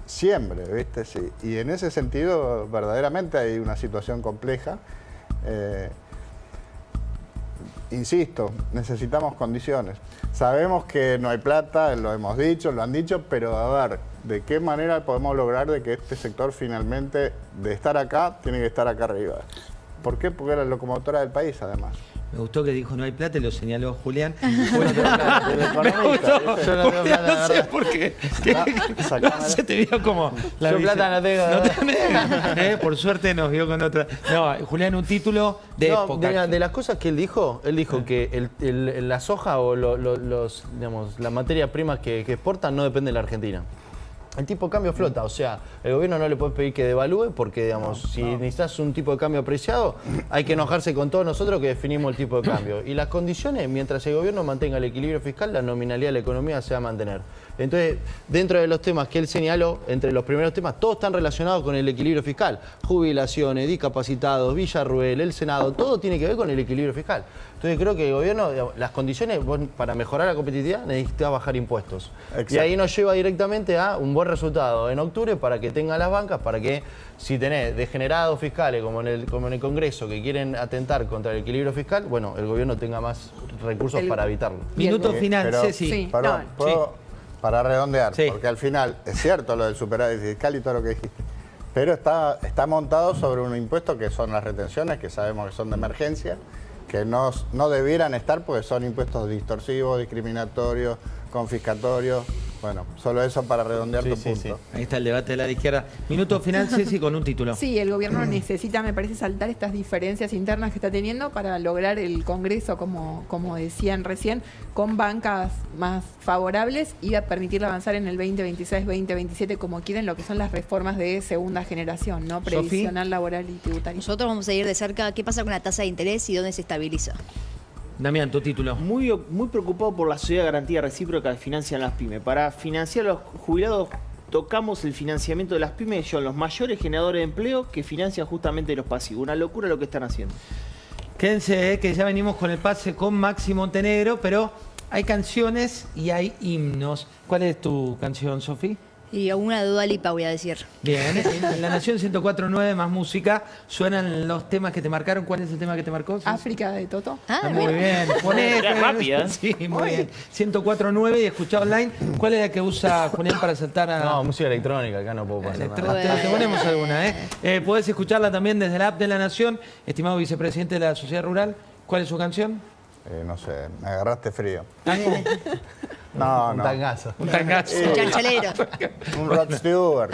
Speaker 8: siembre, ¿viste? Sí. Y en ese sentido, verdaderamente hay una situación compleja. Insisto, necesitamos condiciones. Sabemos que no hay plata, lo hemos dicho, lo han dicho, pero a ver, ¿de qué manera podemos lograr de que este sector finalmente, de estar acá, tiene que estar acá arriba? ¿Por qué? Porque es la locomotora del país, además.
Speaker 1: Me gustó que dijo no hay plata y lo señaló Julián.
Speaker 8: Bueno,
Speaker 1: me gustó. Yo no tengo plata, no sé por qué. No, se te vio como...
Speaker 5: Yo plata no tengo.
Speaker 1: No tenés. Por suerte nos vio con otra... No, Julián, un título de época.
Speaker 5: De las cosas que él dijo que la soja o digamos, la materia prima que exportan no depende de la Argentina. El tipo de cambio flota, o sea, el gobierno no le puede pedir que devalúe porque, digamos, si necesitas un tipo de cambio apreciado, hay que enojarse con todos nosotros que definimos el tipo de cambio. Y las condiciones, mientras el gobierno mantenga el equilibrio fiscal, la nominalidad de la economía se va a mantener. Entonces, dentro de los temas que él señaló, entre los primeros temas, todos están relacionados con el equilibrio fiscal. Jubilaciones, discapacitados, Villarruel, el Senado, todo tiene que ver con el equilibrio fiscal. Entonces creo que el gobierno, digamos, las condiciones, para mejorar la competitividad necesita bajar impuestos. Exacto. Y ahí nos lleva directamente a un buen resultado en octubre para que tengan las bancas, para que si tenés degenerados fiscales como en el Congreso que quieren atentar contra el equilibrio fiscal, bueno, el gobierno tenga más recursos para evitarlo.
Speaker 1: Minuto final,
Speaker 8: pero,
Speaker 1: Ceci.
Speaker 8: Sí. Perdón, para redondear, porque al final es cierto lo del superávit fiscal y todo lo que dijiste, pero está montado sobre un impuesto que son las retenciones, que sabemos que son de emergencia, que no debieran estar porque son impuestos distorsivos, discriminatorios, confiscatorios. Bueno, solo eso para redondear tu punto.
Speaker 1: Sí. Ahí está el debate de la izquierda. Minuto final, Ceci, con un título.
Speaker 6: Sí, el gobierno necesita, me parece, saltar estas diferencias internas que está teniendo para lograr el Congreso, como decían recién, con bancas más favorables y a permitirle avanzar en el 2026, 2027, como quieren, lo que son las reformas de segunda generación, ¿no? Previsional, laboral y tributaria.
Speaker 2: Nosotros vamos a seguir de cerca qué pasa con la tasa de interés y dónde se estabiliza.
Speaker 1: Damián, tu título.
Speaker 3: Muy preocupado por la sociedad de garantía recíproca que financian las pymes. Para financiar a los jubilados tocamos el financiamiento de las pymes, son los mayores generadores de empleo que financian justamente los pasivos. Una locura lo que están haciendo.
Speaker 1: Quédense, que ya venimos con el pase con Maxi Montenegro, pero hay canciones y hay himnos. ¿Cuál es tu canción, Sofi?
Speaker 2: Y una de Dua Lipa voy a decir.
Speaker 1: Bien, en La Nación 104.9 más música suenan los temas que te marcaron. ¿Cuál es el tema que te marcó?
Speaker 6: África de Toto.
Speaker 1: Muy bien. Poné
Speaker 3: rápida.
Speaker 1: Sí, muy bien. 104.9 y escuchá online. ¿Cuál es la que usa Julián para saltar a...?
Speaker 5: No, música electrónica, acá no puedo pasar nada.
Speaker 1: Te ponemos alguna, podés escucharla también desde la app de La Nación. Estimado vicepresidente de la Sociedad Rural, ¿cuál es su canción?
Speaker 8: No sé, me agarraste frío.
Speaker 5: No. Un tangazo.
Speaker 1: Un tangazo.
Speaker 2: Un chanchalero.
Speaker 8: Un Rod Stewart.